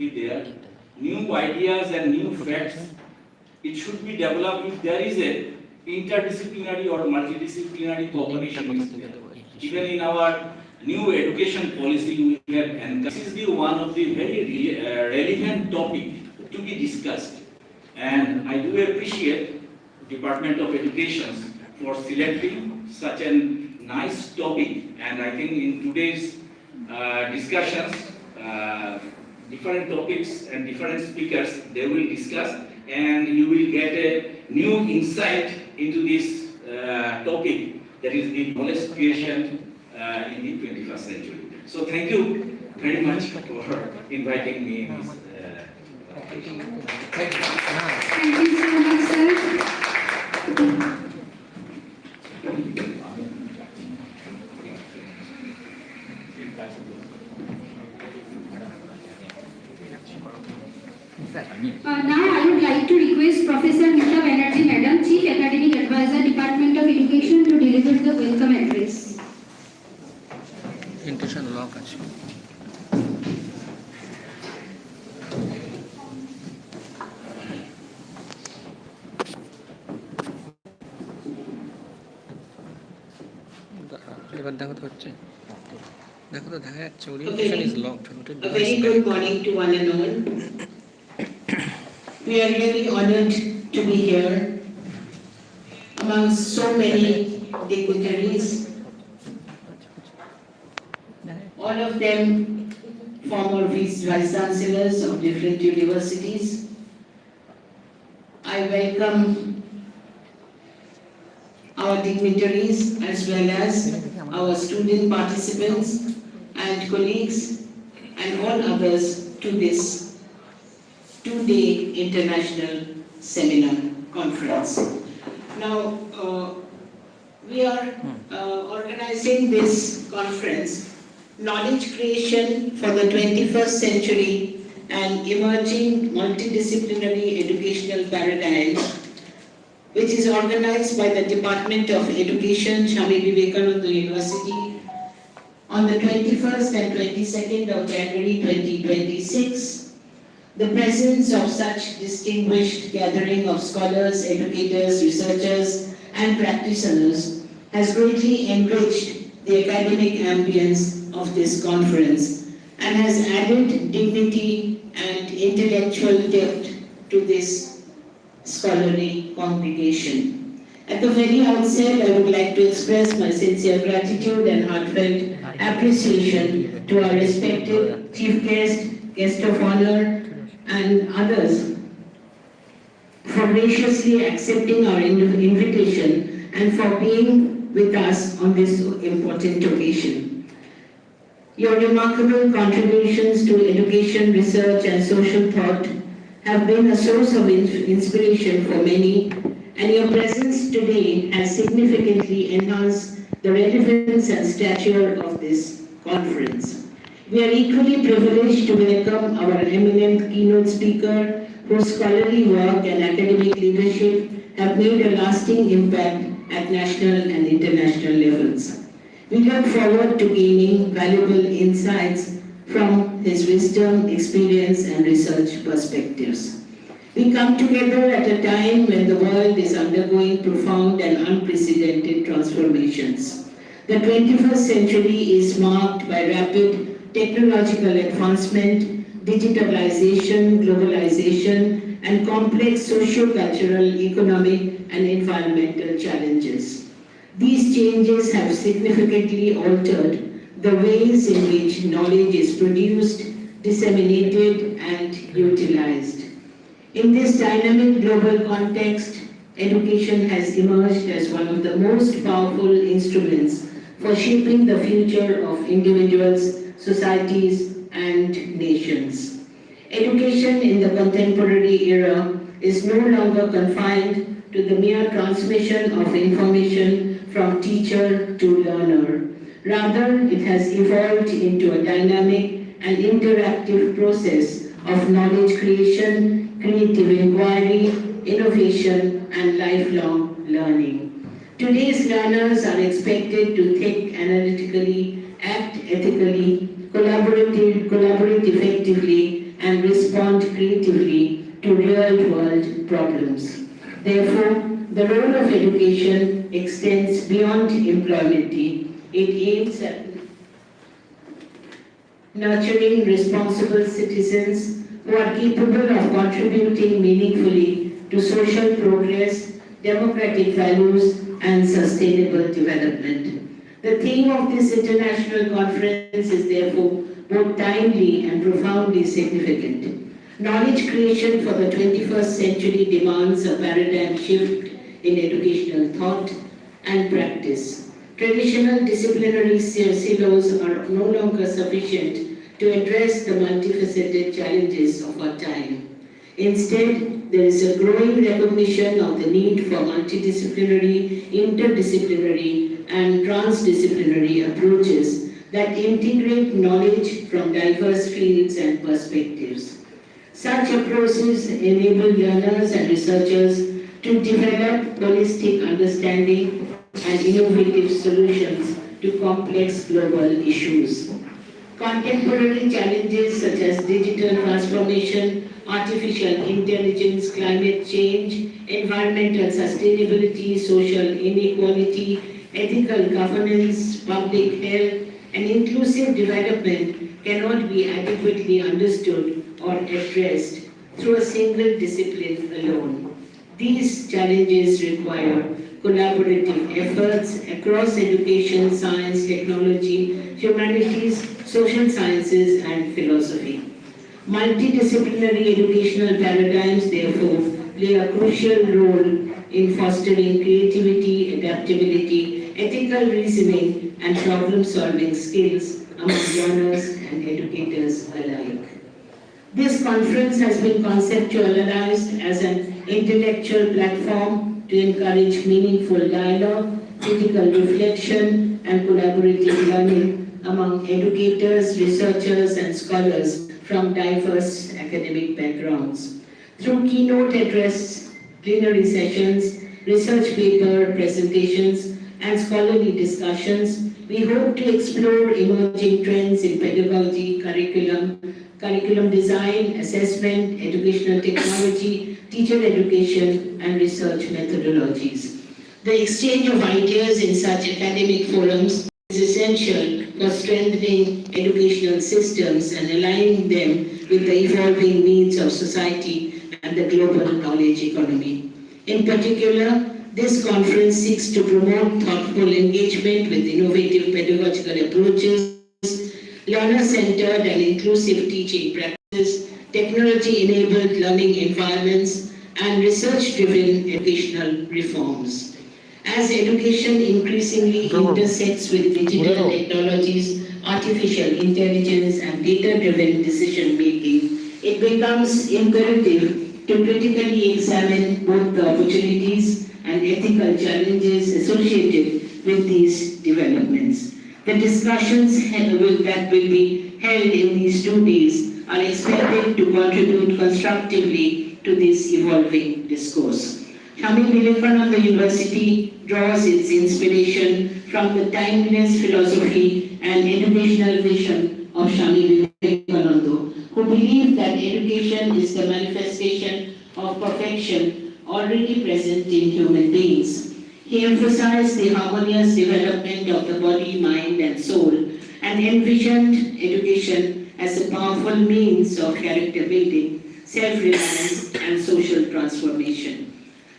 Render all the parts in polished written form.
there, new ideas and new facts. It should be developed if there is a interdisciplinary or multidisciplinary cooperation is there. Even in our new education policy, we have encouraged. This is the one of the very relevant topic to be discussed. And I do appreciate Department of Education for selecting such a nice topic. And I think in today's discussions, different topics and different speakers, they will discuss, and you will get a new insight into this topic, that is the knowledge creation in the 21st century. So thank you very much for inviting me in this occasion. Thank you. Thank you so much, sir. Now I would like to request Professor Meeta Banerjee Madam, Chief Academic Advisor, Department of Education, to deliver the welcome address. Intention lock আছে এবার দেখো তো হচ্ছে দেখো তো দেখা যাচ্ছে orientation is locked A very good morning to one and all. We are really honored to be here among so many dignitaries, all of them former vice chancellors of different universities. I welcome our dignitaries as well as our student participants and colleagues and all others to this two-day international seminar conference. Now, we are organizing this conference, Knowledge Creation for the 21st Century and Emerging Multidisciplinary Educational Paradigms, which is organized by the Department of Education, Swami Vivekananda University, on the 21st and 22nd of January 2026. The presence of such distinguished gathering of scholars, educators, researchers, and practitioners has greatly enriched the academic ambience of this conference and has added dignity and intellectual depth to this scholarly congregation. At the very outset, I would like to express my sincere gratitude and heartfelt appreciation to our respected chief guest, guest of honor, and others for graciously accepting our invitation and for being with us on this important occasion. Your remarkable contributions to education, research, and social thought have been a source of inspiration for many, and your presence today has significantly enhanced the relevance and stature of this conference. We are equally privileged to welcome our eminent keynote speaker, whose scholarly work and academic leadership have made a lasting impact at national and international levels. We look forward to gaining valuable insights from his wisdom, experience, and research perspectives. We come together at a time when the world is undergoing profound and unprecedented transformations. The 21st century is marked by rapid technological advancement, digitalization, globalization, and complex socio-cultural, economic, and environmental challenges. These changes have significantly altered the ways in which knowledge is produced, disseminated, and utilized. In this dynamic global context, education has emerged as one of the most powerful instruments for shaping the future of individuals, societies, and nations. Education in the contemporary era is no longer confined to the mere transmission of information from teacher to learner. Rather, it has evolved into a dynamic and interactive process of knowledge creation, creative inquiry, innovation, and lifelong learning. Today's learners are expected to think analytically, act ethically, collaborate effectively, and respond creatively to real-world problems. Therefore, the role of education extends beyond employment. It aims at nurturing responsible citizens who are capable of contributing meaningfully to social progress, democratic values, and sustainable development. The theme of this international conference is therefore both timely and profoundly significant. Knowledge creation for the 21st century demands a paradigm shift in educational thought and practice. Traditional disciplinary silos are no longer sufficient to address the multifaceted challenges of our time. Instead, there is a growing recognition of the need for multidisciplinary, interdisciplinary, and transdisciplinary approaches that integrate knowledge from diverse fields and perspectives. Such approaches enable learners and researchers to develop holistic understanding and innovative solutions to complex global issues. Contemporary challenges such as digital transformation, artificial intelligence, climate change, environmental sustainability, social inequality, ethical governance, public health, and inclusive development cannot be adequately understood or addressed through a single discipline alone. These challenges require collaborative efforts across education, science, technology, humanities, social sciences, and philosophy. Multidisciplinary educational paradigms, therefore, play a crucial role in fostering creativity, adaptability, ethical reasoning, and problem-solving skills among learners and educators alike. This conference has been conceptualized as an intellectual platform to encourage meaningful dialogue, critical reflection, and collaborative learning among educators, researchers, and scholars from diverse academic backgrounds. Through keynote address, plenary sessions, research paper presentations, and scholarly discussions, we hope to explore emerging trends in pedagogy, curriculum design, assessment, educational technology, teacher education, and research methodologies. The exchange of ideas in such academic forums is essential for strengthening educational systems and aligning them with the evolving needs of society and the global knowledge economy. In particular, this conference seeks to promote thoughtful engagement with innovative pedagogical approaches, learner-centered and inclusive teaching practices, technology-enabled learning environments, and research-driven educational reforms. As education increasingly intersects with digital technologies, artificial intelligence, and data-driven decision-making, it becomes imperative to critically examine both the opportunities and ethical challenges associated with these developments. The discussions that will be held in these 2 days are expected to contribute constructively to this evolving discourse. Swami Vivekananda University draws its inspiration from the timeless philosophy and educational vision of Swami Vivekananda, who believed that education is the manifestation of perfection already present in human beings. He emphasized the harmonious development of the body, mind, and soul, and envisioned education as a powerful means of character building, self-reliance, and social transformation.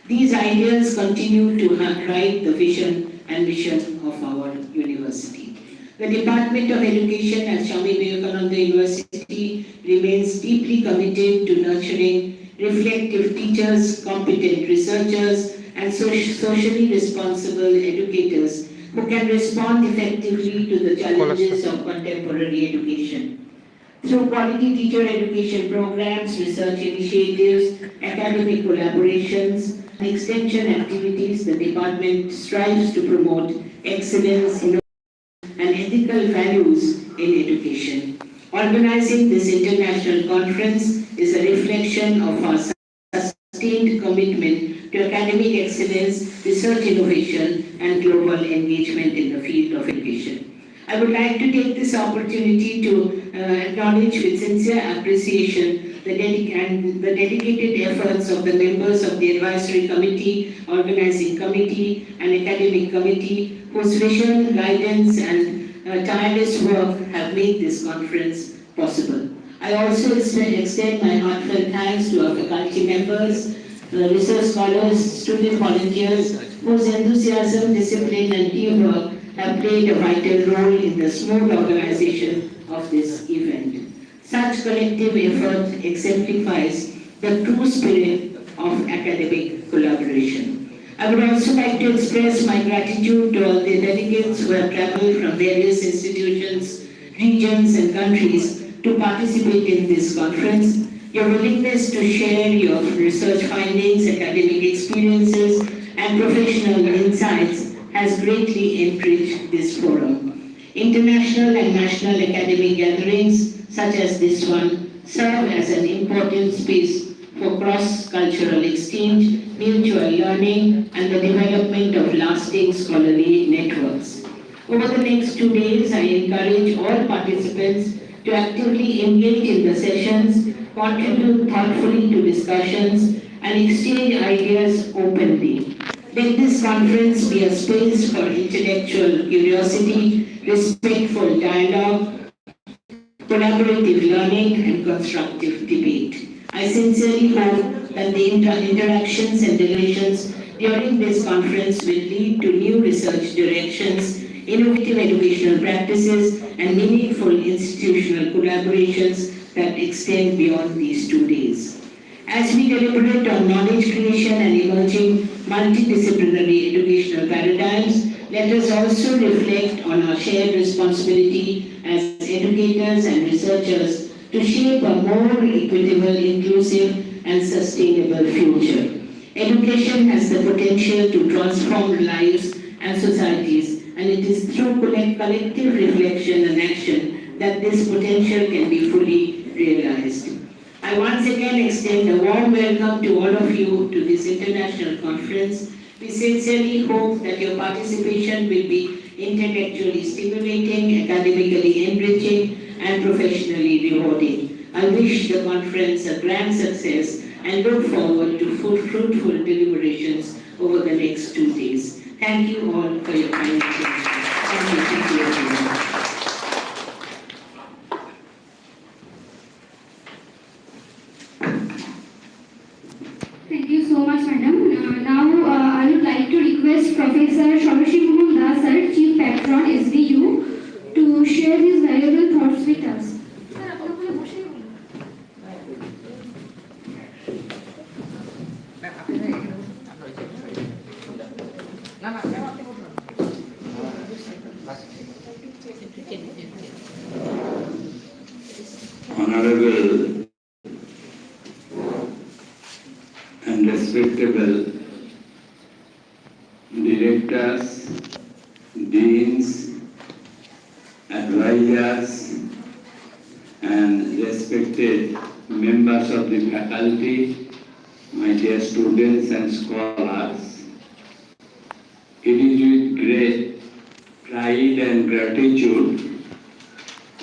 These ideas continue to guide the vision and mission of our university. The Department of Education at Swami Vivekananda University remains deeply committed to nurturing reflective teachers, competent researchers, and socially responsible educators who can respond effectively to the challenges of contemporary education. Through quality teacher education programs, research initiatives, academic collaborations, and extension activities, the department strives to promote excellence, innovation, and ethical values in education. Organizing this international conference is a reflection of our sustained commitment to academic excellence, research innovation, and global engagement in the field of education. I would like to take this opportunity to acknowledge with sincere appreciation the dedicated efforts of the members of the advisory committee, organizing committee, and academic committee, whose vision, guidance, and tireless work have made this conference possible. I also extend my heartfelt thanks to our faculty members, research scholars, student volunteers, whose enthusiasm, discipline, and teamwork have played a vital role in the smooth organization of this event. Such collective effort exemplifies the true spirit of academic collaboration. I would also like to express my gratitude to all the delegates who have traveled from various institutions, regions, and countries to participate in this conference. Your willingness to share your research findings, academic experiences, and professional insights has greatly enriched this forum. International and national academic gatherings such as this one serve as an important space for cross-cultural exchange, mutual learning, and the development of lasting scholarly networks. Over the next 2 days, I encourage all participants to actively engage in the sessions, contribute thoughtfully to discussions, and exchange ideas openly. Let this conference be a space for intellectual curiosity, respectful dialogue, collaborative learning, and constructive debate. I sincerely hope that the interactions and deliberations during this conference will lead to new research directions, innovative educational practices, and meaningful institutional collaborations that extend beyond these 2 days. As we deliberate on knowledge creation and emerging multidisciplinary educational paradigms, let us also reflect on our shared responsibility as educators and researchers to shape a more equitable, inclusive, and sustainable future. Education has the potential to transform lives and societies, and it is through collective reflection and action that this potential can be fully realized. I once again extend a warm welcome to all of you to this international conference. We sincerely hope that your participation will be intellectually stimulating, academically enriching, and professionally rewarding. I wish the conference a grand success and look forward to fruitful deliberations over the next 2 days. Thank you all for your kind attention. Thank you everyone. Thank you so much, madam. Now, I would like to request Professor Shoroshi Mohan Das, sir, Chief Patron, SBU, to share his valuable thoughts with us. Honorable and respectable directors, deans, advisors, and respected members of the faculty, my dear students and scholars, it is with great pride and gratitude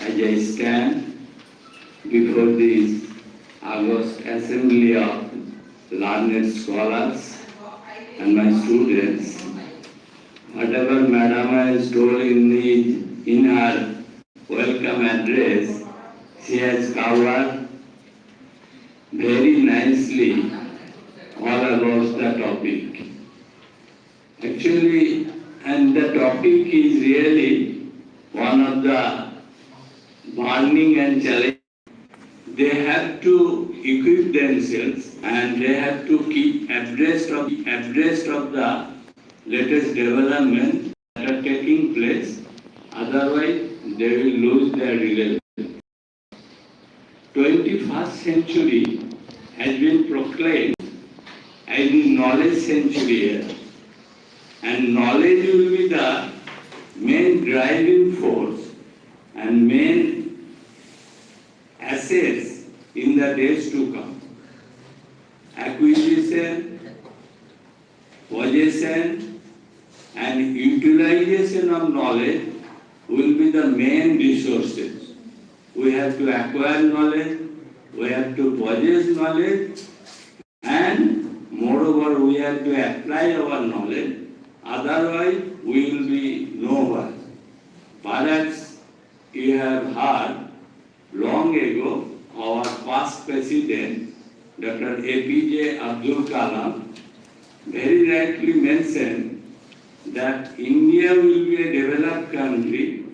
as I stand before this august assembly of learned scholars and my students. Whatever Madam has told in her welcome address, she has covered very nicely all about the topic. Actually, and the topic is really one of the burning and challenging. They have to equip themselves and they have to keep abreast of the latest developments that are taking place. Otherwise, they will lose their relevance. 21st century has been proclaimed as the knowledge century, and knowledge will be the main driving force and main assets in the days to come. Acquisition, possession, and utilization of knowledge will be the main resources. We have to acquire knowledge, we have to possess knowledge, and moreover we have to apply our knowledge, otherwise we will be nowhere. Perhaps you have heard long ago our past president, Dr. APJ Abdul Kalam, very rightly mentioned that India will be a developed country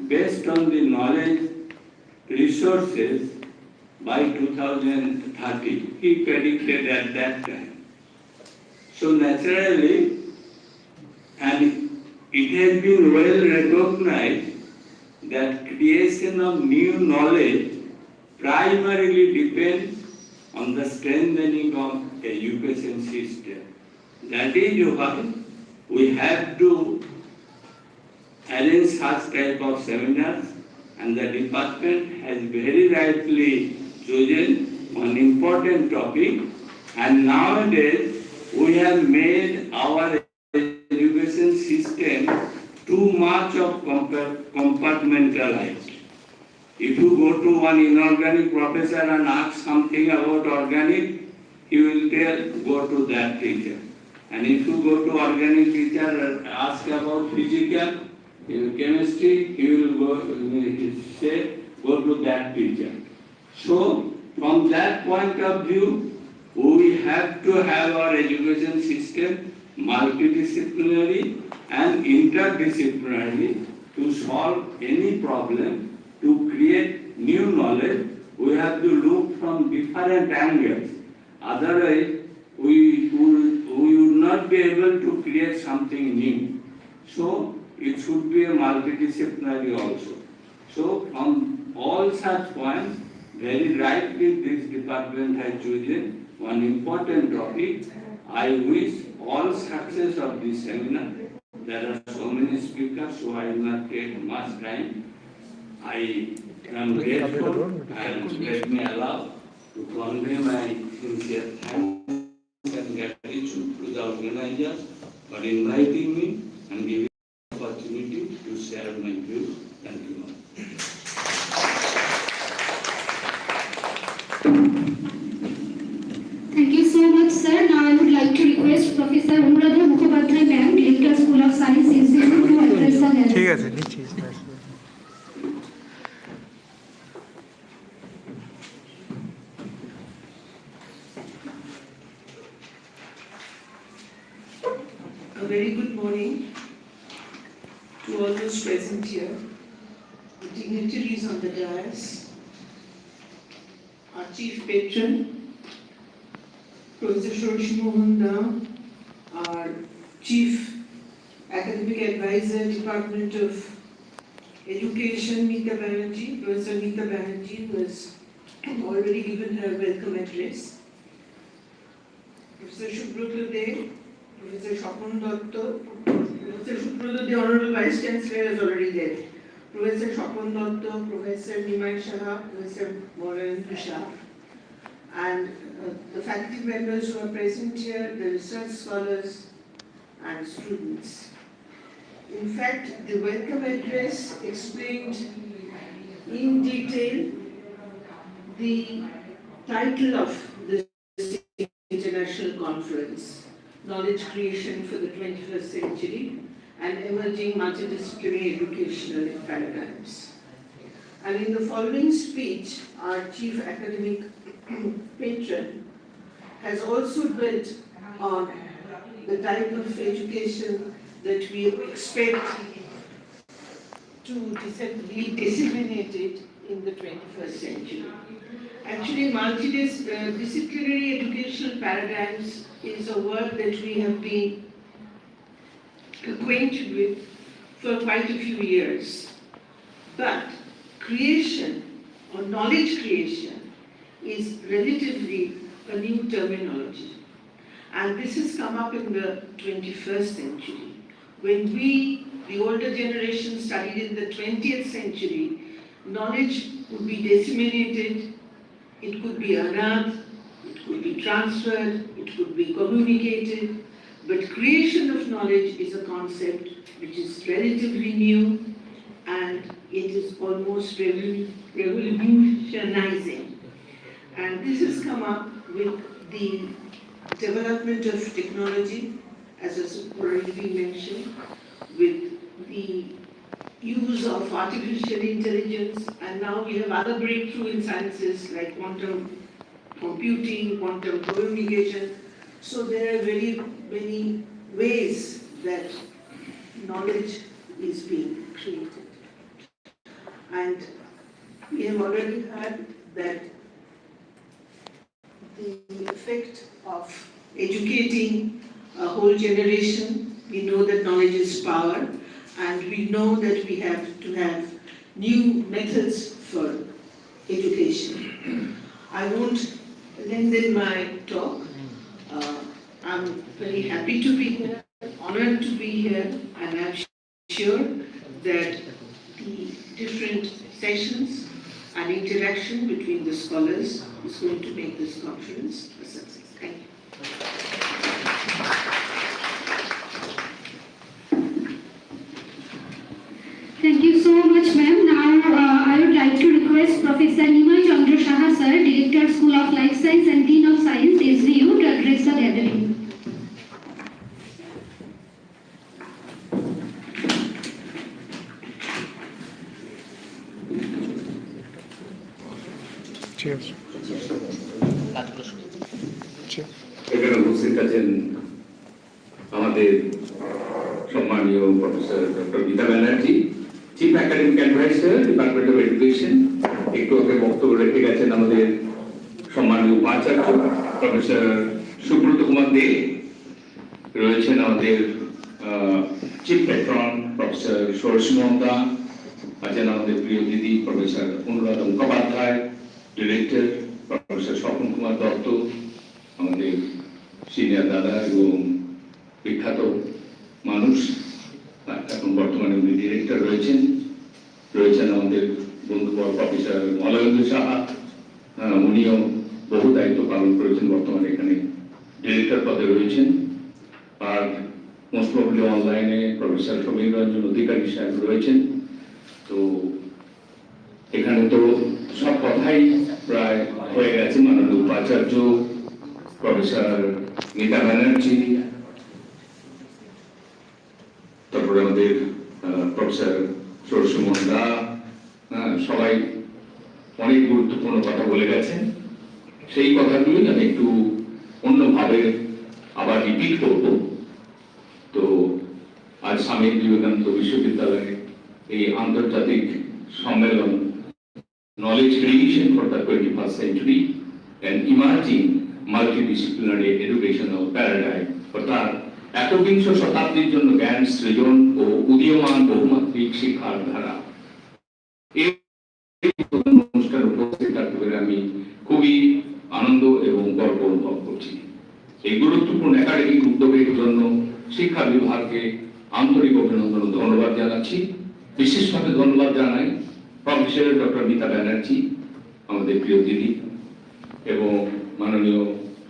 based on the knowledge resources by 2030. He predicted at that time. So naturally, and it has been well recognized that creation of new knowledge primarily depends on the strengthening of education system. That is why we have to arrange such type of seminars, and the department has very rightly chosen one important topic, and nowadays we have made our education system too much of compartmentalized. If you go to one inorganic professor and ask something about organic, he will tell, go to that teacher. And if you go to organic teacher and ask about physical, chemistry, he will say, go to that teacher. So, from that point of view, we have to have our education system multidisciplinary and interdisciplinary to solve any problem, to create new knowledge. We have to look from different angles. Otherwise, we would not be able to create something new. So, it should be a multidisciplinary also. So, from all such points, very rightly this department has chosen one important topic. I wish all success of this seminar. There are so many speakers, so I will not take much time. I am grateful and let me allow to convey my sincere thanks and gratitude to the organizers for inviting me and giving me the opportunity to share my views. Thank you. Thank you so much, sir. Now I would like to request Professor Anuradha Mukhopadhyay Ma'am, Director School of Science, Institute, to address the gathering. ঠিক আছে নিচ্ছি A very good morning to all those present here, the dignitaries on the dais, our chief patron, Professor Shoroshi Mohan Da, our chief academic advisor, Department of Education, Meeta Banerjee, Professor Meeta Banerjee, who has already given her welcome address, Professor Subrata De, Professor Shapon Datta, Professor Subrata De, Honorable Vice Chancellor, is already there. Professor Shapon Datta, Professor Nimai Shah, Professor Maureen Shah, and the faculty members who are present here, the research scholars and students. In fact, the welcome address explained in detail the title of this international conference, Knowledge Creation for the 21st Century and Emerging Multidisciplinary Educational Paradigms. And in the following speech, our chief academic patron has also built on the type of education that we expect to be disseminated in the 21st century. Actually, multidisciplinary educational paradigms is a word that we have been acquainted with for quite a few years. But creation or knowledge creation is relatively a new terminology. And this has come up in the 21st century. When we, the older generation, studied in the 20th century, knowledge would be disseminated, it could be unearthed, it could be transferred, it could be communicated, but creation of knowledge is a concept which is relatively new, and it is almost revolutionizing. And this has come up with the development of technology, as has already been mentioned, with the use of artificial intelligence, and now we have other breakthrough in sciences like quantum computing, quantum communication. So there are very many ways that knowledge is being created. And we have already heard that the effect of educating a whole generation, we know that knowledge is power, and we know that we have to have new methods for education. I won't lengthen my talk. I'm very happy to be here, honored to be here, and I'm sure that the different sessions and interaction between the scholars is going to make this conference a success. Thank you. Thank you so much, ma'am. Now, I would like to request Professor Nimal Chandra Saha, sir, Director, School of Life Science and Dean of Science, SVU, to address the gathering. Cheers. এখানে উপস্থিত আছেন আমাদের সম্মানীয় professor doctor Geeta Banerjee, chief academic adviser, department of education. একটু আগে বক্তব্য রেখে গেছেন আমাদের সম্মানীয় উপাচার্য প্রফেসর সুব্রত কুমার দে। রয়েছেন আমাদের চিফ পেট্রন প্রফেসর ষোড়শী মহন্তা, আছেন আমাদের প্রিয় দিদি professor Anuradha Mukhopadhyay, director professor Swapan Kumar Dutta, আমাদের সিনিয়র দাদা এবং বিখ্যাত মানুষ, এখন বর্তমানে উনি ডিরেক্টর রয়েছেন। রয়েছেন আমাদের বন্ধু প্রফেসর মলয়েন্দ্র সাহা, উনিও বহু দায়িত্ব পালন করেছেন, বর্তমানে এখানে ডিরেক্টর পদে রয়েছেন। আর মোস্ট প্রবলি অনলাইনে প্রফেসর সমীর রঞ্জন অধিকারী সাহেব রয়েছেন। তো এখানে তো সব কথাই প্রায় হয়ে গেছে। মাননীয় উপাচার্য প্রফেসর গীতা ব্যানার্জি, তারপরে আমাদের প্রফেসর ষোড়শী মহন্তা, সবাই অনেক গুরুত্বপূর্ণ কথা বলে গেছেন। সেই কথাগুলি আমি একটু অন্যভাবে আবার রিপিট করব। তো আজ স্বামী বিবেকানন্দ বিশ্ববিদ্যালয়ে এই আন্তর্জাতিক সম্মেলন knowledge creation for the 21st century and emerging multidisciplinary educational paradigm, অর্থাৎ একবিংশ শতাব্দীর জন্য জ্ঞান সৃজন ও উদীয়মান বহুমাত্রিক শিক্ষার ধারা, এই অনুষ্ঠানে উপস্থিত থাকতে পেরে আমি খুবই আনন্দ এবং গর্ব অনুভব করছি। এই গুরুত্বপূর্ণ একাডেমিক উদ্যোগের জন্য শিক্ষা বিভাগকে আন্তরিক অভিনন্দন ও ধন্যবাদ জানাচ্ছি। বিশেষভাবে ধন্যবাদ জানাই প্রফেসর ডক্টর গীতা ব্যানার্জি, আমাদের প্রিয় দিদি, এবং মাননীয়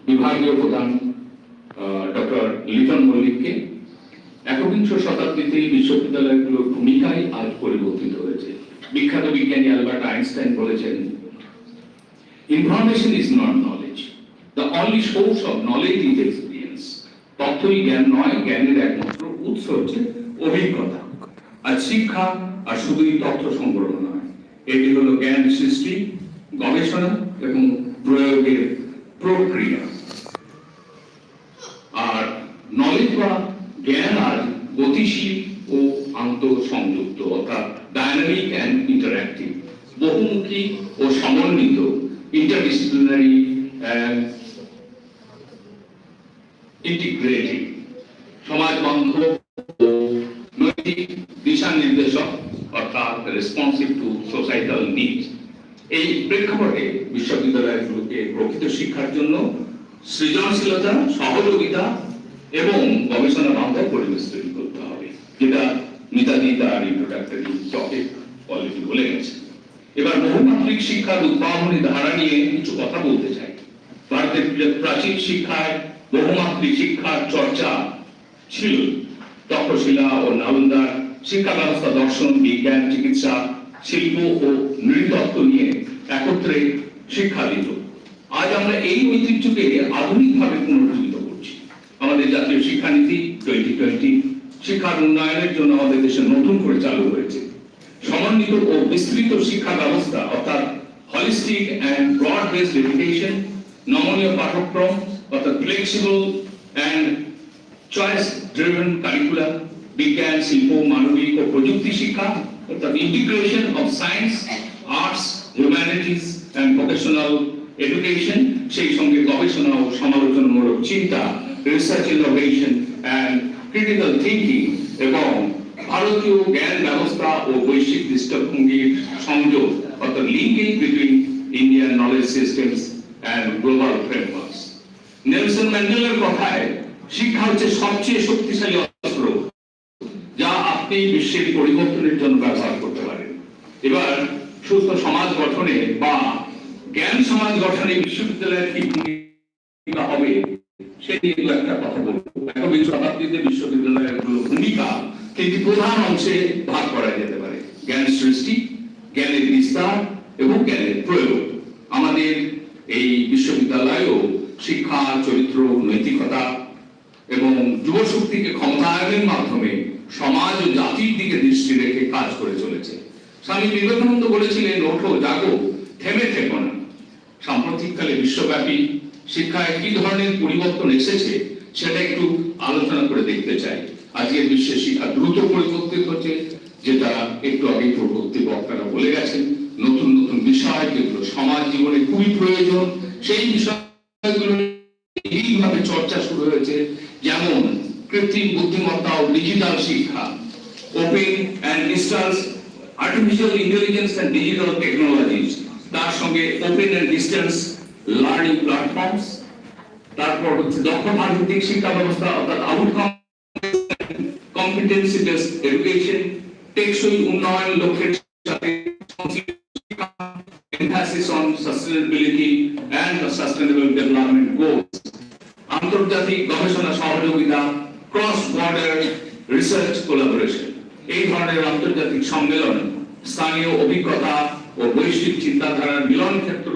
বিভাগীয় প্রধান ডক্টর লিটন মল্লিককে। একবিংশ শতাব্দীতে বিশ্ববিদ্যালয়গুলোর ভূমিকাই আজ পরিবর্তিত হয়েছে। বিখ্যাত বিজ্ঞানী অ্যালবার্ট আইনস্টাইন বলেছেন, information is not knowledge, the only source of knowledge is experience. তথ্যই জ্ঞান নয়, জ্ঞানের একমাত্র উৎস হচ্ছে অভিজ্ঞতা। আর শিক্ষা আর শুধুই তথ্য সংগ্রহ নয়, এটি হলো জ্ঞান সৃষ্টি, গবেষণা এবং প্রয়োগের প্রক্রিয়া। আর নলেজ বা জ্ঞান আজ গতিশীল ও আন্তঃসংযুক্ত, অর্থাৎ ডায়নামিক অ্যান্ড ইন্টারঅ্যাক্টিভ, বহুমুখী ও সমন্বিত, ইন্টারডিসিপ্লিনারি অ্যান্ড ইন্টিগ্রেটিভ, সমাজ বান্ধব ও নৈতিক দিশা নির্দেশক, অর্থাৎ রেসপন্সিভ টু সোসাইটাল নিডস। এই প্রেক্ষাপটে বিশ্ববিদ্যালয়গুলোকে প্রকৃত শিক্ষার জন্য সৃজনশীলতা, সহযোগিতা এবং গবেষণা বান্ধব পরিবেশ তৈরি করতে হবে, যেটা মিতাদি তার ইন্ট্রোডাক্টরি টকে অলরেডি বলে গেছে। এবার বহুমাত্রিক শিক্ষার উদ্ভাবনী ধারা নিয়ে কিছু কথা বলতে চাই। ভারতের প্রাচীন শিক্ষায় বহুমাত্রিক শিক্ষার চর্চা ছিল। তক্ষশিলা ও নালন্দার শিক্ষা ব্যবস্থা দর্শন, বিজ্ঞান, চিকিৎসা, শিল্প ও নৃতত্ত্ব নিয়ে একত্রে শিক্ষা দিত। আজ আমরা এই ঐতিহ্যকে আধুনিকভাবে পুনরুজ্জীবিত করছি। আমাদের জাতীয় শিক্ষানীতি 2020 শিক্ষার উন্নয়নের জন্য আমাদের দেশে নতুন করে চালু হয়েছে। সমন্বিত ও বিস্তৃত শিক্ষা ব্যবস্থা অর্থাৎ holistic and broad-based education, নমনীয় পাঠ্যক্রম অর্থাৎ flexible and choice-driven curriculum, বিজ্ঞান, শিল্প, মানবিক ও প্রযুক্তি শিক্ষা অর্থাৎ integration of science, arts, humanities and vocational education, সেই সঙ্গে গবেষণা ও সমালোচনামূলক চিন্তা, research innovation and critical thinking এবং ভারতীয় জ্ঞান ব্যবস্থা ও বৈশ্বিক দৃষ্টিভঙ্গির সংযোগ অর্থাৎ linking between Indian knowledge systems and global frameworks. Nelson ম্যান্ডেলার কথায় শিক্ষা হচ্ছে সবচেয়ে শক্তিশালী অস্ত্র যা আপনি বিশ্বের পরিবর্তনের জন্য ব্যবহার করতে পারেন। এবার সুস্থ সমাজ গঠনে বা জ্ঞান সমাজ গঠনে বিশ্ববিদ্যালয়ের কি ভূমিকা হবে সে নিয়ে একটা কথা বলবো। একবিংশ শতাব্দীতে বিশ্ববিদ্যালয়ের ভূমিকা তিনটি প্রধান অংশে ভাগ করা যেতে পারে: জ্ঞান সৃষ্টি, জ্ঞানের বিস্তার এবং জ্ঞানের প্রয়োগ। আমাদের এই বিশ্ববিদ্যালয়ও শিক্ষা, চরিত্র, নৈতিকতা এবং যুবশক্তিকে ক্ষমতায়নের মাধ্যমে সমাজ ও জাতির দিকে দৃষ্টি রেখে কাজ করে চলেছে। স্বামী বিবেকানন্দ বলেছিলেন, ওঠো জাগো, থেমে থেকো না। সাম্প্রতিককালে বিশ্বব্যাপী শিক্ষায় কি ধরনের পরিবর্তন এসেছে সেটা একটু আলোচনা করে দেখতে চাই। আজকের বিশ্বের শিক্ষা দ্রুত পরিবর্তিত হচ্ছে, যেটা একটু আগে পূর্ববর্তী বক্তারা বলে গেছেন। নতুন নতুন বিষয় যেগুলো সমাজ জীবনে খুবই প্রয়োজন, সেই বিষয়গুলো এইভাবে চর্চা শুরু হয়েছে, যেমন কৃত্রিম বুদ্ধিমত্তা ও ডিজিটাল শিক্ষা, open and distance artificial intelligence and digital technologies, তার সঙ্গে open and distance learning platforms, তারপর হচ্ছে দক্ষতা ভিত্তিক শিক্ষা ব্যবস্থা অর্থাৎ আউটকাম কম্পিটেন্সি বেসড এডুকেশন, টেকসই উন্নয়ন লক্ষ্যের সাথে emphasis on sustainability and the sustainable development goals, আন্তর্জাতিক গবেষণা সহযোগিতা, ক্রস বর্ডার রিসার্চ কোলাবোরেশন। এই ধরনের আন্তর্জাতিক সম্মেলন স্থানীয় অভিজ্ঞতা ও বৈশ্বিক চিন্তাধারার মিলন ক্ষেত্র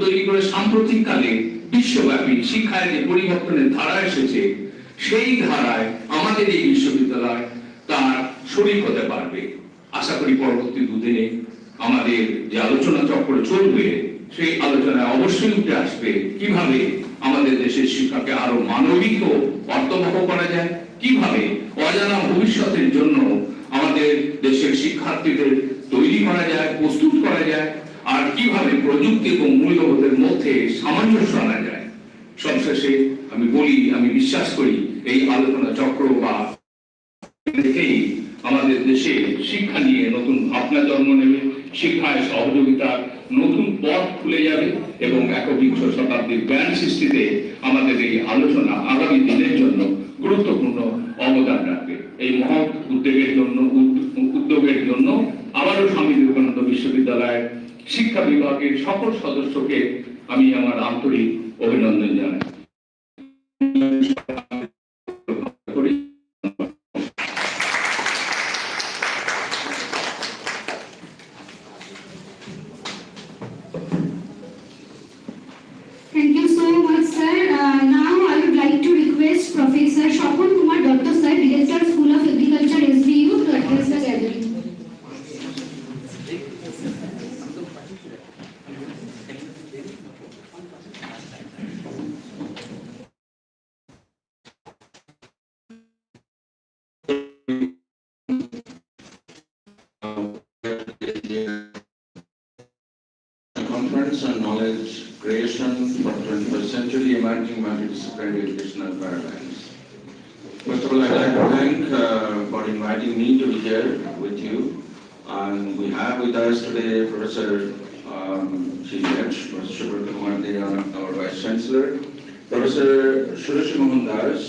তৈরি করে সাম্প্রতিককালে বিশ্বব্যাপী শিক্ষায় যে পরিবর্তনের ধারা এসেছে সেই ধারায় আমাদের এই বিশ্ববিদ্যালয় তার শরীক হতে পারবে। আশা করি পরবর্তী দুদিনে আমাদের যে আলোচনা চক্র চলবে সেই আলোচনায় অবশ্যই উঠে আসবে কিভাবে আমাদের দেশের শিক্ষাকে আরো মানবিক ও অর্থবহ করা যায়, কিভাবে অজানা ভবিষ্যতের জন্য আমাদের দেশের শিক্ষার্থীদের তৈরি করা যায়, প্রস্তুত করা যায়, আর কিভাবে প্রযুক্তি এবং মূল্যবোধের মধ্যে সামঞ্জস্য আনা যায়। সবশেষে আমি বলি, আমি বিশ্বাস করি এই আলোচনা চক্র বা দেখেই আমাদের দেশে শিক্ষা নিয়ে নতুন ভাবনা জন্ম নেবে, শিক্ষায় সহযোগিতার নতুন পথ খুলে যাবে এবং একবিংশ শতাব্দীর জ্ঞান সৃষ্টিতে আমাদের এই আলোচনা আগামী দিনের জন্য গুরুত্বপূর্ণ অবদান রাখবে। এই মহৎ উদ্যোগের জন্য আবারও স্বামী বিবেকানন্দ বিশ্ববিদ্যালয়ের শিক্ষা বিভাগের সকল সদস্যকে আমি আমার আন্তরিক অভিনন্দন জানাই। Thank you so much, sir. Now I would like to request Professor Shapun Kumar Dutta, sir, Director, School of Agriculture, SBU, to address the gathering. Conference on knowledge creation for 21st century emerging multidisciplinary educational paradigms. First of all, I'd like to thank for inviting me to be here with you. And we have with us today Professor Professor Shubhra Kumar Dey, our Vice Chancellor, Professor Suresh Mohan Das,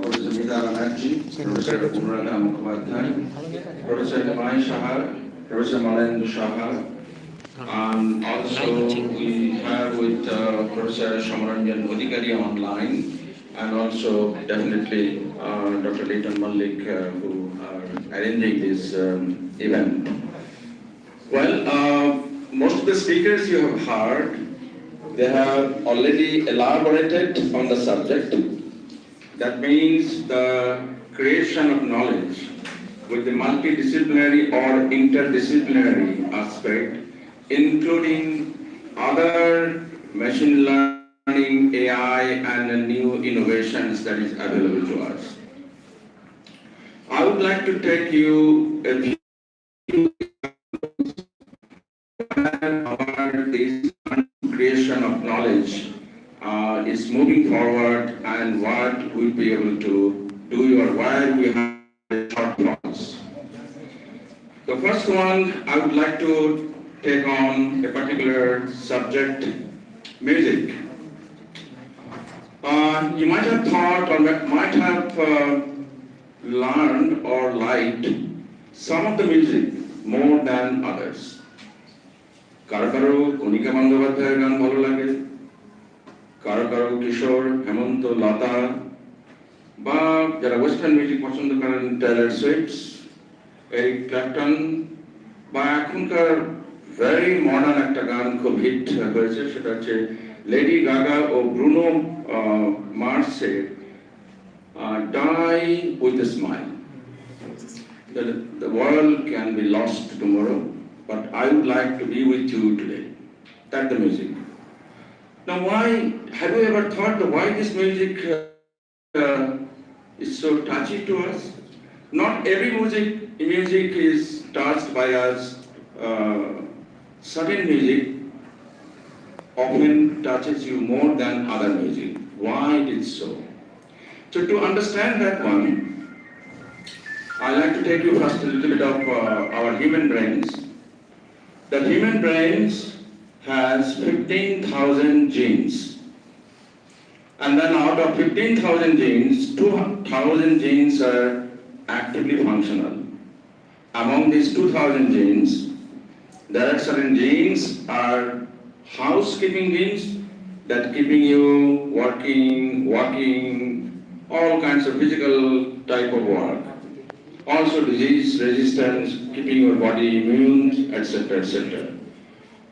Professor Meeta Banerjee, Professor Umrata Mukhopadhyay, Professor Nimai Saha, Professor Malendu Saha, and also we have with Professor Shamaranjan Odhikari online, and also definitely Dr. Leighton Malik, who are arranging this event. Well, most of the speakers you have heard, they have already elaborated on the subject. That means the creation of knowledge with the multidisciplinary or interdisciplinary aspect, including other machine learning, AI, and new innovations that is available to us. I would like to take you a few this creation of knowledge is moving forward and what we'll be able to do or why we have shortfalls. The first one, I would like to take on a particular subject, music. You might have thought or might have learned or liked some of the music more than others. কারো কারো কণিকা বন্দ্যোপাধ্যায়ের গান ভালো লাগে, কারো কারো কিশোর, হেমন্ত, লতা, বা যারা ওয়েস্টার্ন মিউজিক পছন্দ করেন টেইলর সুইফট, এরিক ক্ল্যাপটন, বা এখনকার ভেরি মডার্ন একটা গান খুব হিট হয়েছে, সেটা হচ্ছে লেডি গাগা ও ব্রুনো মার্সের Die with a Smile. The world can be lost tomorrow, but I would like to be with you today. That's the music. Now, why have you ever thought why this music is so touchy to us? Not every music is touched by us. Certain music often touches you more than other music. Why it is so? So to understand that one, I like to take you first a little bit of our human brains. The human brains has 15,000 genes. And then out of 15,000 genes, 2,000 genes are actively functional. Among these 2,000 genes, there are certain genes are housekeeping genes that keeping you working, walking, all kinds of physical type of work. Also disease resistance, keeping your body immune, etc., etc.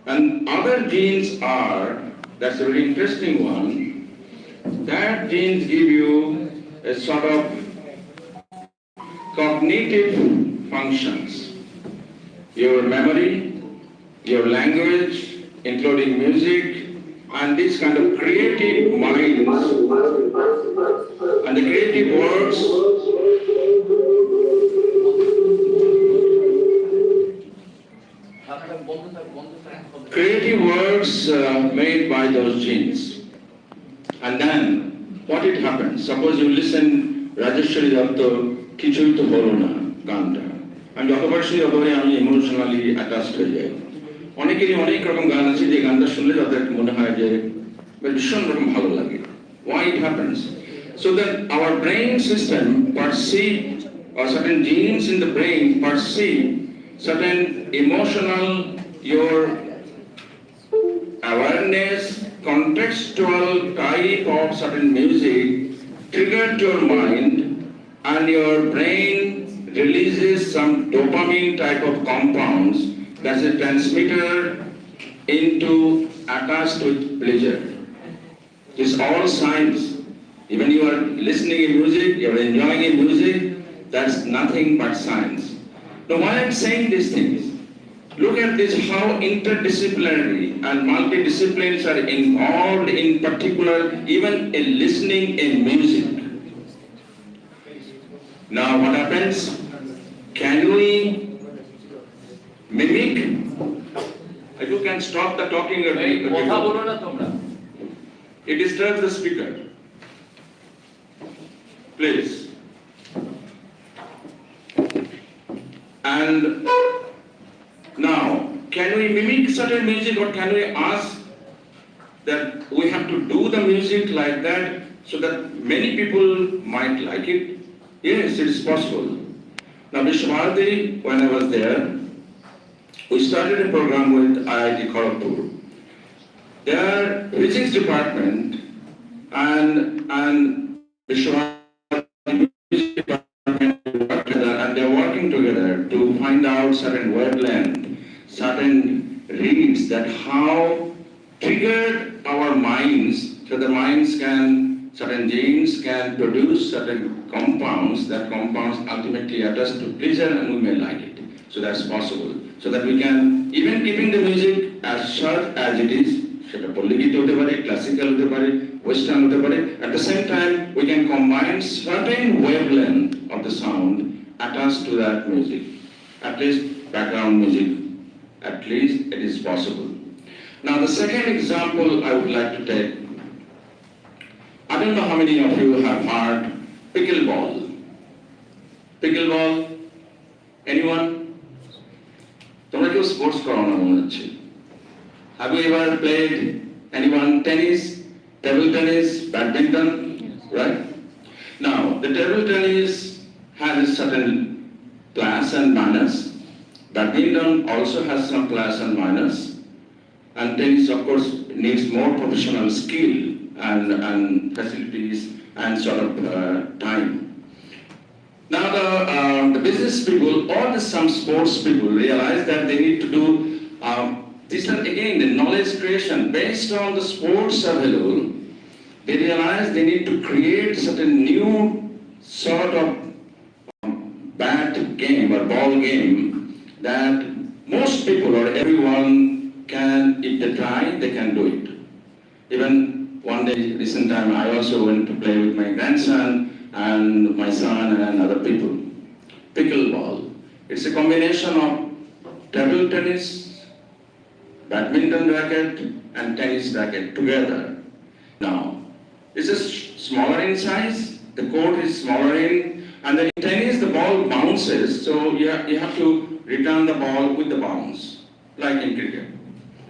And other genes are, that's a very interesting one, that genes give you a sort of cognitive functions. Your memory, your language, including music, and these kind of creative minds, and the creative works made by those genes. And then, what it happens? Suppose you listen Rajeshwari Datta, Kichuy to Horona, Ganda. And যতবার শুনি ততবারই আমি emotionally attached হয়ে যাই। অনেকেরই অনেক রকম গান আছে যে গানটা শুনলে তাদের মনে হয় যে ভীষণ রকম ভালো লাগে। Why it happens? So that our brain system perceive, or certain genes in the brain perceive certain emotional, your awareness, contextual type of certain music triggered your mind, and your brain releases some dopamine type of compounds that's a transmitter into attached with pleasure. It's all science. Even you are listening in music, you are enjoying in music, that's nothing but science. Now why I'm saying these things? Look at this, how interdisciplinary and multidisciplines are involved in particular, even in listening in music. Now what happens? Can we mimic? You can stop the talking. It disturbs the speaker. Please. And now, can we mimic certain music, or can we ask that we have to do the music like that so that many people might like it? Yes, it is possible. Now, Vishwabharati, when I was there, we started a program with IIT Kharagpur. Their physics department and Vishwabharati about certain wavelength, certain reads that how triggered our minds, so the minds can, certain genes can produce certain compounds, that compounds ultimately attach to pleasure and we may like it. So that's possible. So that we can, even keeping the music as short as it is, সেটা পল্লীগীত হতে পারে, classical হতে পারে, western হতে পারে, at the same time we can combine certain wavelength of the sound attached to that music, at least background music, at least it is possible. Now the second example I would like to take, I don't know how many of you have heard pickleball. Pickleball, anyone? তোমরা কেউ sports করো না মনে হচ্ছে। Have you ever played anyone tennis, table tennis, badminton, right? Now, the table tennis has a certain plus and minus. Badminton also has some plus and minus. And tennis, of course, needs more professional skill and facilities and sort of time. Now, the business people or some sports people realize that they need to do these are again the knowledge creation based on the sports available. They realize they need to create certain new sort of bat game or ball game that most people or everyone can, if they try, they can do it. Even one day, recent time, I also went to play with my grandson and my son and other people. Pickleball. It's a combination of table tennis, badminton racket and tennis racket together. Now, it's just smaller in size, the court is smaller in, and then in tennis the ball bounces, so you have to return the ball with the bounce, like in cricket.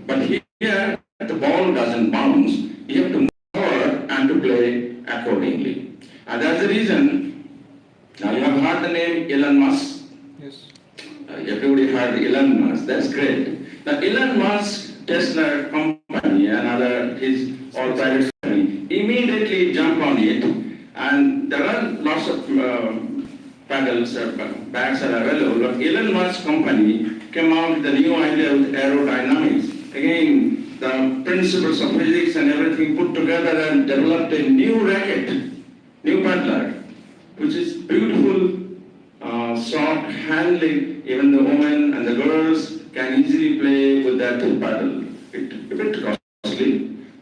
But here, the ball doesn't bounce, you have to move forward and to play accordingly. And that's the reason, now you have heard the name Elon Musk. Yes. Everybody heard Elon Musk, that's great. Now Elon Musk, Tesla company and his all private company immediately jump on it, and there are lots of paddles or bags are available, but Elon Musk company came out with the new idea with aerodynamics. Again, the principles of physics and everything put together and developed a new racket, new paddler, which is beautiful, soft handling, even the women and the girls can easily play with that paddle. It's a bit costly,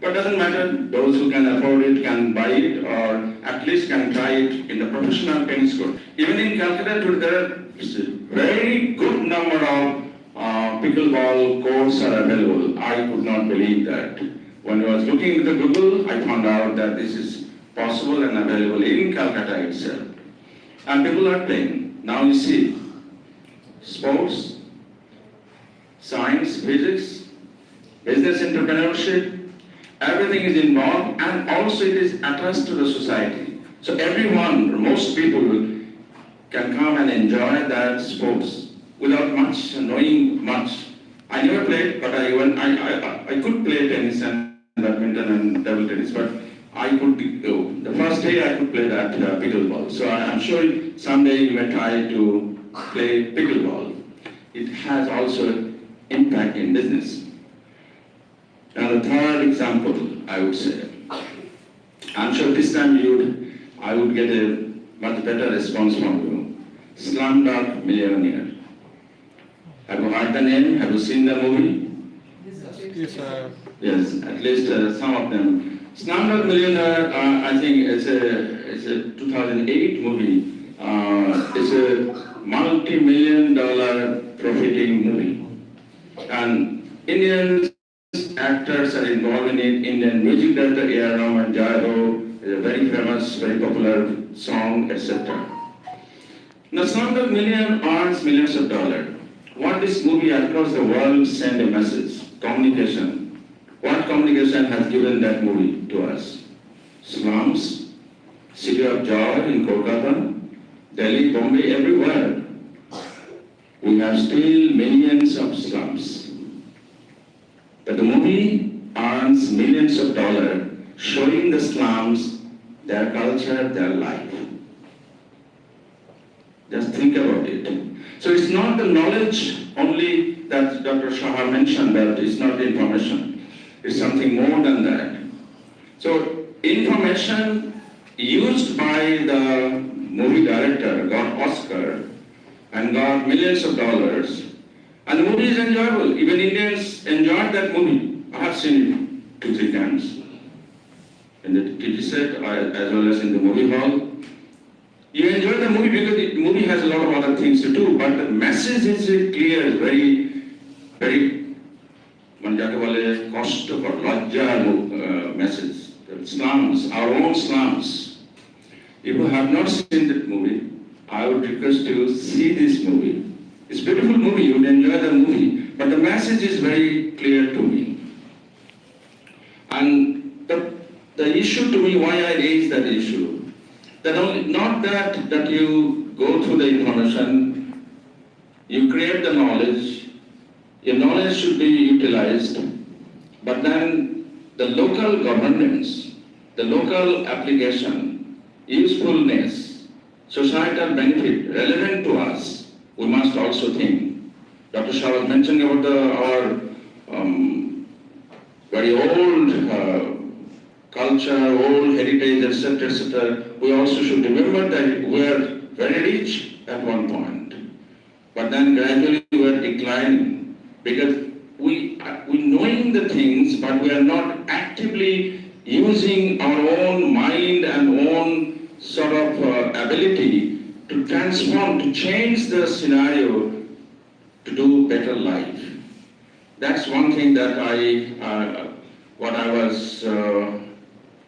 but doesn't matter. Those who can afford it can buy it or at least can try it in the professional tennis court. Even in Calcutta, there are a very good number of pickleball courts are available. I could not believe that. When I was looking at the Google, I found out that this is possible and available in Calcutta itself. And people are playing. Now you see, sports, science, physics, business entrepreneurship, everything is involved, and also it is attached to the society. So everyone, most people can come and enjoy that sports without much knowing much. I never played, but I could play tennis and badminton and table tennis, but I could go. The first day I could play that pickleball. So I'm sure someday you may try to play pickleball. It has also impact in business. Now the third example, I would say, I'm sure this time I would get a much better response from you. Slumdog Millionaire. Have you heard the name? Have you seen the movie? Yes, Yes, at least some of them. Slumdog Millionaire, I think it's a 2008 movie. It's a multi-million-dollar profiting movie. And Indian actors are involved in it. Indian music director A.R. Rahman Jayho is a very famous, very popular song, etc. Now, Slumdog Millionaire earns millions of dollars. What this movie across the world send a message? Communication. What communication has given that movie to us? Slums, City of Joy in Kolkata, Delhi, Bombay, everywhere. We have still millions of slums. But the movie earns millions of dollars showing the slums, their culture, their life. Just think about it. So it's not the knowledge only that Dr. Shah mentioned, that it's not information. It's something more than that. So information used by the movie director got Oscar and got millions of dollars, and the movie is enjoyable. Even Indians enjoyed that movie. I have seen it 2-3 times in the TV set as well as in the movie hall. You enjoy the movie because the movie has a lot of other things to do, but the message is clear, very message. Slums, our own slums. If you have not seen that movie, I would request you to see this movie. It's a beautiful movie, you would enjoy the movie, but the message is very clear to me. And the issue to me, why I raise that issue, that not that you go through the information, you create the knowledge, your knowledge should be utilized, but then the local governance, the local application, usefulness, societal benefit relevant to us, we must also think. Dr. Shah was mentioning about our very old culture, old heritage, etc., etc. We also should remember that we were very rich at one point, but then gradually we were declining because we knowing the things, but we are not actively using our own mind and own sort of ability to transform, to change the scenario, to do better life. That's one thing that what I was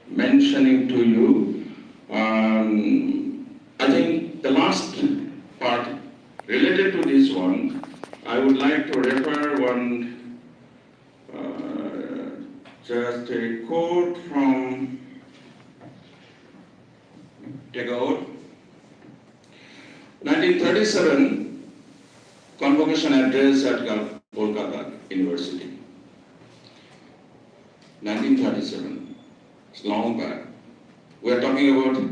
mentioning to you. I think the last part related to this one, I would like to refer one, just a quote from Tagore. 1937 convocation address at Kolkata University. 1937. It's long back. We are talking about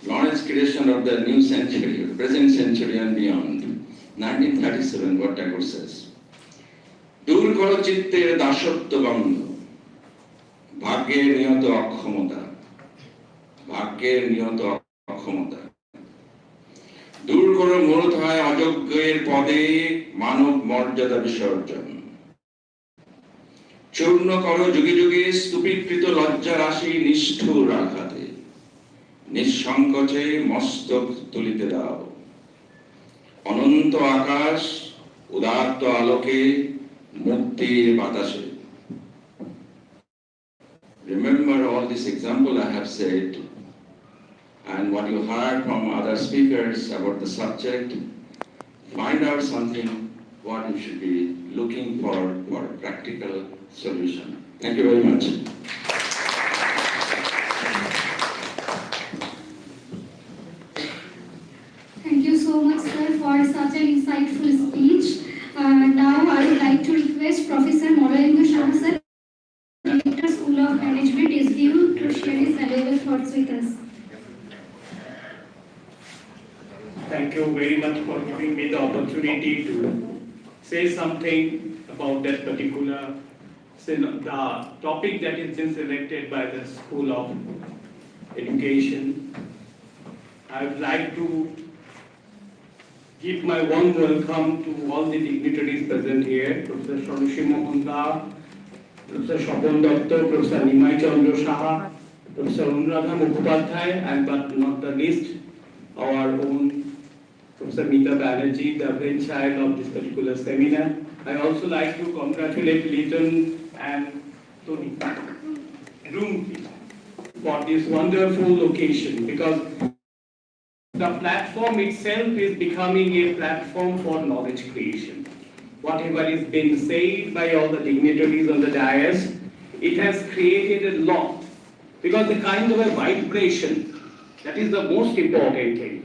knowledge creation of the new century, present century and beyond. 1937, what Tagore says. Dur koro chittere dasotto bandh, bhagyer niyoto akshomata, bhagyer niyoto akshomata. দূর করে মূর্ধায় অযোগ্যের পদে মানব মর্যাদা বিসর্জন, চূর্ণ করো যুগে যুগে স্তূপীকৃত লজ্জা রাশি নিষ্ঠুর আঘাতে, নিঃসংকোচে মস্তক তুলিতে দাও, অনন্ত আকাশ উদাত্ত আলোকে মুক্তির বাতাসে. Remember all this example I have said, and what you heard from other speakers about the subject, find out something what you should be looking for a practical solution. Thank you very much. Thank you so much, sir, for such an insightful speech. Now I would like to request Professor Mauloyendu Shah, sir, Director, School of Management, SDU, to share his valuable thoughts with us. Thank you very much for giving me the opportunity to say something about that particular the topic that is been selected by the School of Education. I would like to give my warm welcome to all the dignitaries present here, Professor Shoroshi Mohan Da, Professor Shobhan Datta, Professor Nimai Chandra Shah, Professor Anuradha Mukhopadhyay, and but not the least, our own Professor Meeta Banerjee, the brainchild of this particular seminar. I also like to congratulate Leighton and Tony Roomke for this wonderful occasion, because the platform itself is becoming a platform for knowledge creation. Whatever is being said by all the dignitaries on the dais, it has created a lot, because the kind of a vibration, that is the most important thing.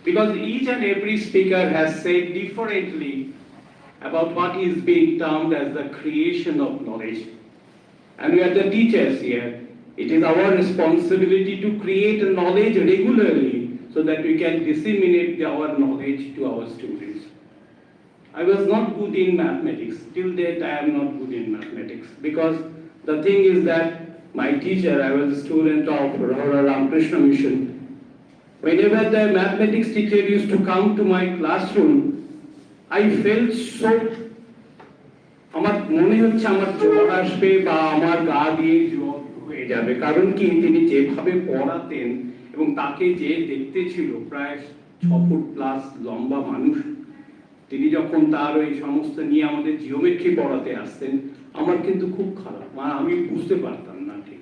Because each and every speaker has said differently about what is being termed as the creation of knowledge. And we are the teachers here. It is our responsibility to create knowledge regularly so that we can disseminate our knowledge to our students. I was not good in mathematics. Till date, I am not good in mathematics. Because the thing is that my teacher, I was a student of Rahula Ramakrishna Mission. Whenever the mathematics teacher used to come to my classroom, I felt so আমার মনে হচ্ছে আমার জ্বর আসবে বা আমার গা দিয়ে জ্বর হয়ে যাবে, কারণ কি তিনি যেভাবে পড়াতেন এবং তাকে যে দেখতে ছিল প্রায় 6 ফুট প্লাস লম্বা মানুষ, তিনি যখন তার ওই সমস্ত নিয়ে আমাদের জিওমেট্রি পড়াতে আসতেন, আমার কিন্তু খুব খারাপ, আমি বুঝতে পারতাম না ঠিক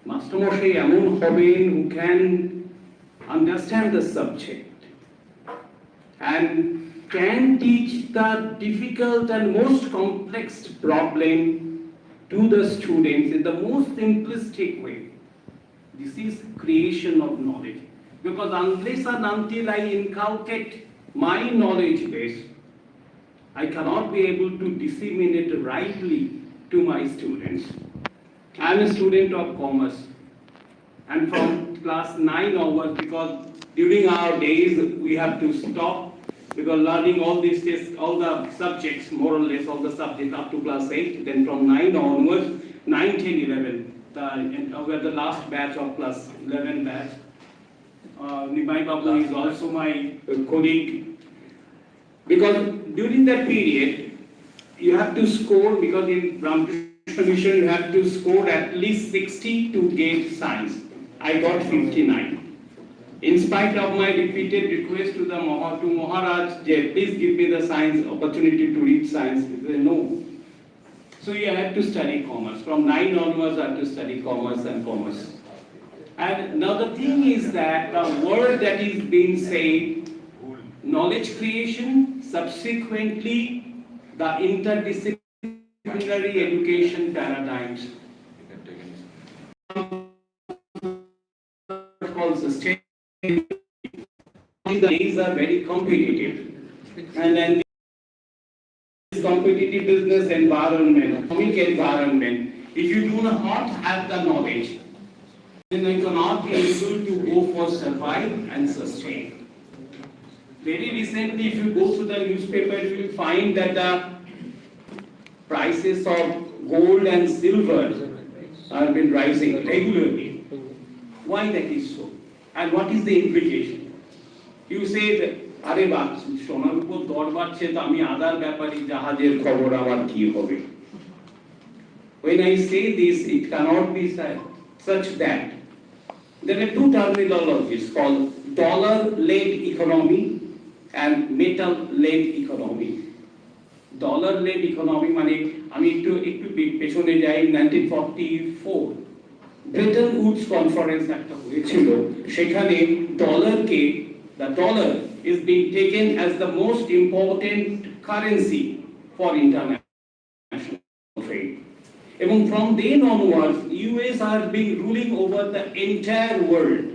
মাস্টারমশাই এমন হবেন who can understand the subject and can teach the difficult and most complex problem to the students in the most simplistic way. This is creation of knowledge. Because unless and until I inculcate my knowledge base, I cannot be able to disseminate rightly to my students. I am a student of commerce, and from class 9 onwards, because during our days we have to stop, because learning all these tests, all the subjects, more or less all the subjects up to class 8, then from 9 onwards, 9, 10, 11, we are the last batch of class 11 batch. Nimai Babu is also my colleague. Because during that period, you have to score, because in Ramakrishna Mission you have to score at least 60 to get science. I got 59. In spite of my repeated request to Maharaj, please give me the science opportunity to read science, he said no. So you had to study commerce. From 9 onwards, I had to study commerce and commerce. And now the thing is that the word that is being said, knowledge creation, subsequently the interdisciplinary education paradigms. Called sustainability. The days are very competitive, and then this competitive business environment, economic environment, if you do not have the knowledge, then you cannot be able to go for survive and sustain. Very recently, if you go to the newspaper, you will find that the prices of gold and silver have been rising regularly. Why that is so? And what is the implication? You say that, আরে বাপ, সোনার উপর দর বাড়ছে তো আমি আদার ব্যাপারী জাহাজের খবর আমার কি হবে? When I say this, it cannot be said such that there are two terminologies called dollar-led economy and metal-led economy. Dollar-led economy মানে আমি একটু পেছনে যাই 1944 ব্রেটন উডস কনফারেন্স একটা হয়েছিল, সেখানে ডলারকে the dollar is being taken as the most important currency for international trade. And from then onwards, US are being ruling over the entire world.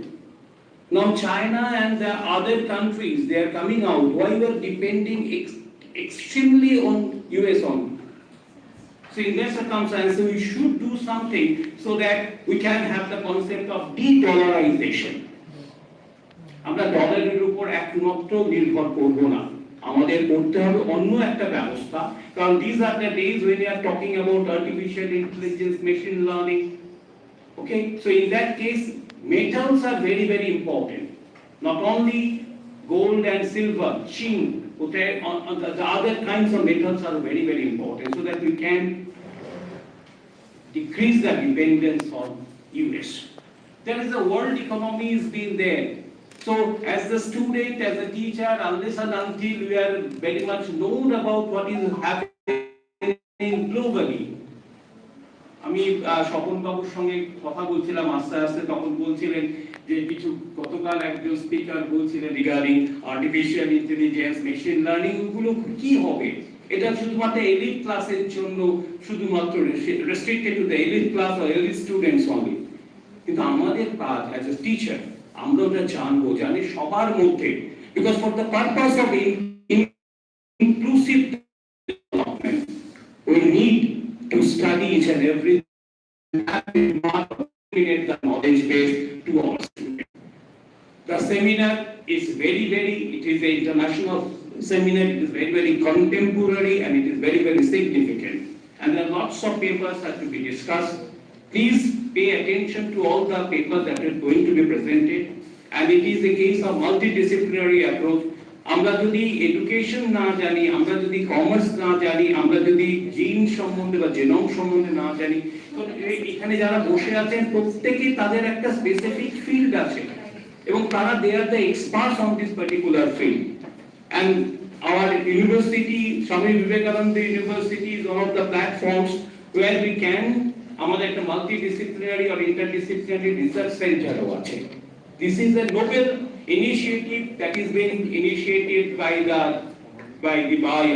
Now China and the other countries, they are coming out. Why we are depending extremely on US only? So in that circumstance, we should do something so that we can have the concept of de-dollarization. আমরা ডলারের উপর একমাত্র নির্ভর করব না, আমাদের করতে হবে অন্য একটা ব্যবস্থা, কারণ these are the days when we are talking about artificial intelligence, machine learning. Okay, so in that case, metals are very, very important. Not only gold and silver, zinc, okay, the other kinds of metals are very, very important, so that we can decrease the dependence on US. There is a world economy has been there. So as the student, as a teacher, unless and until we are very much known about what is happening globally. আমি স্বপন বাবুর সঙ্গে কথা বলছিলাম আস্তে আস্তে, তখন বলছিলেন যে কিছু গতকাল একজন স্পিকার বলছিলেন regarding artificial intelligence, machine learning, ওগুলো কি হবে? এটা শুধুমাত্র এলিট ক্লাসের জন্য, শুধুমাত্র restricted to the elite class or elite students only. কিন্তু আমাদের কাজ অ্যাজ এ টিচার, আমরা ওটা জানবো, জানি সবার মধ্যে, because for the purpose of inclusive development we need to study each and every the knowledge base to our students. The seminar is very, it is an international seminar, it is very, very contemporary and it is very, very significant. And there are lots of papers that to be discussed. Please pay attention to all the papers that are going to be presented. And it is a case of multidisciplinary approach. আমরা যদি education না জানি, আমরা যদি commerce না জানি, আমরা যদি জিন সম্বন্ধে বা জেনোম সম্বন্ধে না জানি, তো এখানে যারা বসে আছেন প্রত্যেকেই তাদের একটা স্পেসিফিক ফিল্ড আছে এবং তারা they are the experts on this particular field. And our university, Swami Vivekananda University, is one of the platforms where we can, আমাদের একটা multidisciplinary or interdisciplinary research center আছে। This is a noble initiative that is being initiated by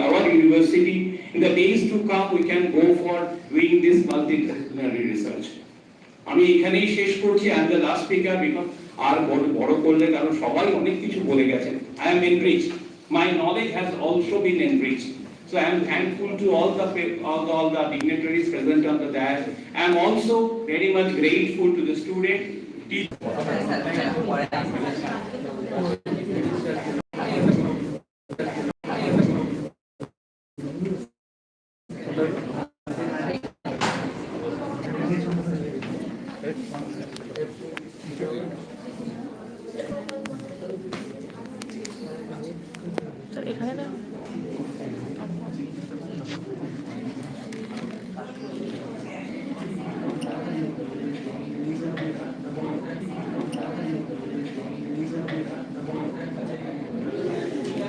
our university. In the days to come, we can go for doing this multidisciplinary research. আমি এখানেই শেষ করছি, and the last speaker, because আর বড় করলে কারণ সবাই অনেক কিছু বলে গেছেন। I am enriched. My knowledge has also been enriched. So I am thankful to all the dignitaries present on the dais. I am also very much grateful to the students.